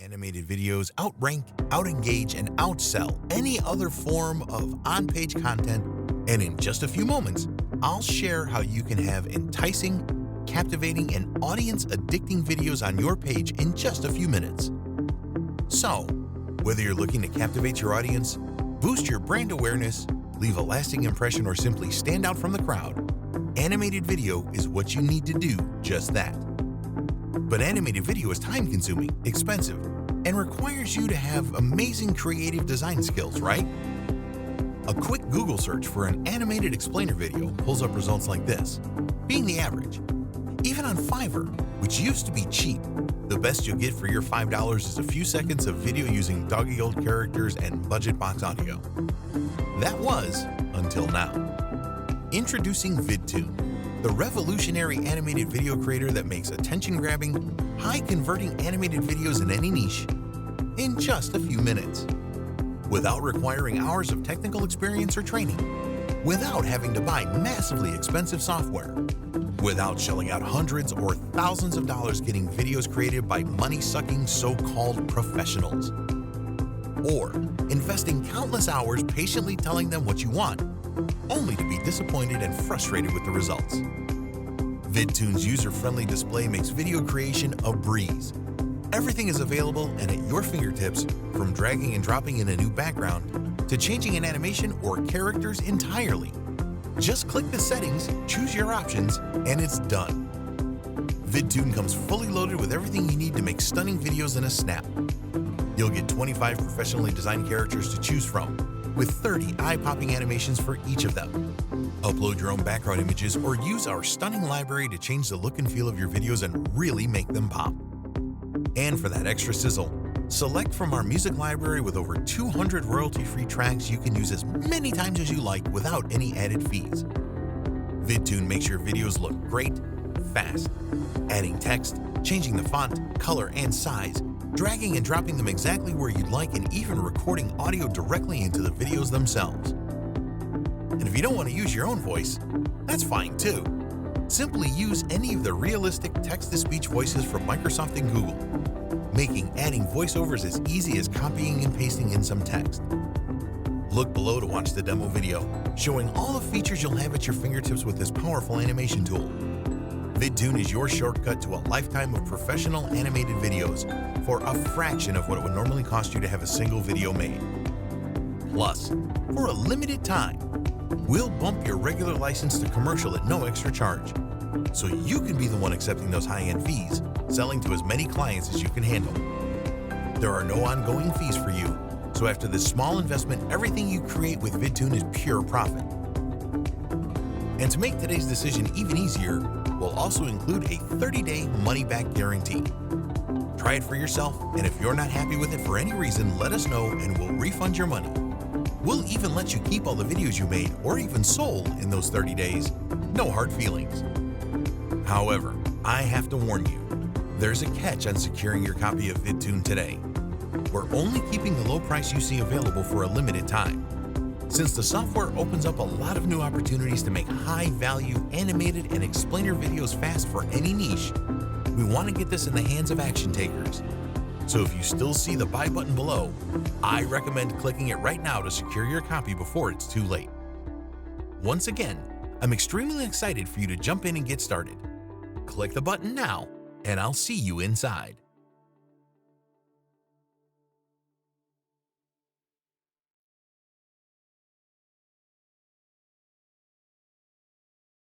Animated videos outrank, outengage, and outsell any other form of on-page content, and in just a few moments, I'll share how you can have enticing, captivating, and audience-addicting videos on your page in just a few minutes. So, whether you're looking to captivate your audience, boost your brand awareness, leave a lasting impression, or simply stand out from the crowd, animated video is what you need to do just that. But animated video is time-consuming, expensive, and requires you to have amazing creative design skills, right? A quick Google search for an animated explainer video pulls up results like this, being the average. Even on Fiverr, which used to be cheap, the best you'll get for your $5 is a few seconds of video using doggy-old characters and budget box audio. That was until now. Introducing VidToon, the revolutionary animated video creator that makes attention-grabbing, high-converting animated videos in any niche in just a few minutes, without requiring hours of technical experience or training, without having to buy massively expensive software, without shelling out hundreds or thousands of dollars getting videos created by money-sucking so-called professionals, or investing countless hours patiently telling them what you want, only to be disappointed and frustrated with the results. VidToon's user-friendly display makes video creation a breeze. Everything is available and at your fingertips, from dragging and dropping in a new background to changing an animation or characters entirely. Just click the settings, choose your options, and it's done. VidToon comes fully loaded with everything you need to make stunning videos in a snap. You'll get 25 professionally designed characters to choose from, with 30 eye-popping animations for each of them. Upload your own background images or use our stunning library to change the look and feel of your videos and really make them pop. And for that extra sizzle, select from our music library with over 200 royalty-free tracks you can use as many times as you like without any added fees. VidToon makes your videos look great, fast, adding text, changing the font, color, and size, dragging and dropping them exactly where you'd like, and even recording audio directly into the videos themselves. And if you don't want to use your own voice, that's fine too. Simply use any of the realistic text-to-speech voices from Microsoft and Google, making adding voiceovers as easy as copying and pasting in some text. Look below to watch the demo video, showing all the features you'll have at your fingertips with this powerful animation tool. VidToon is your shortcut to a lifetime of professional animated videos for a fraction of what it would normally cost you to have a single video made. Plus, for a limited time, we'll bump your regular license to commercial at no extra charge, so you can be the one accepting those high-end fees, selling to as many clients as you can handle. There are no ongoing fees for you, so after this small investment, everything you create with VidToon is pure profit. And to make today's decision even easier, we'll also include a 30-day money-back guarantee. Try it for yourself, and if you're not happy with it for any reason, let us know and we'll refund your money. We'll even let you keep all the videos you made or even sold in those 30 days. No hard feelings. However, I have to warn you, there's a catch on securing your copy of VidToon today. We're only keeping the low price you see available for a limited time. Since the software opens up a lot of new opportunities to make high-value animated and explainer videos fast for any niche, we want to get this in the hands of action takers. So if you still see the buy button below, I recommend clicking it right now to secure your copy before it's too late. Once again, I'm extremely excited for you to jump in and get started. Click the button now, and I'll see you inside.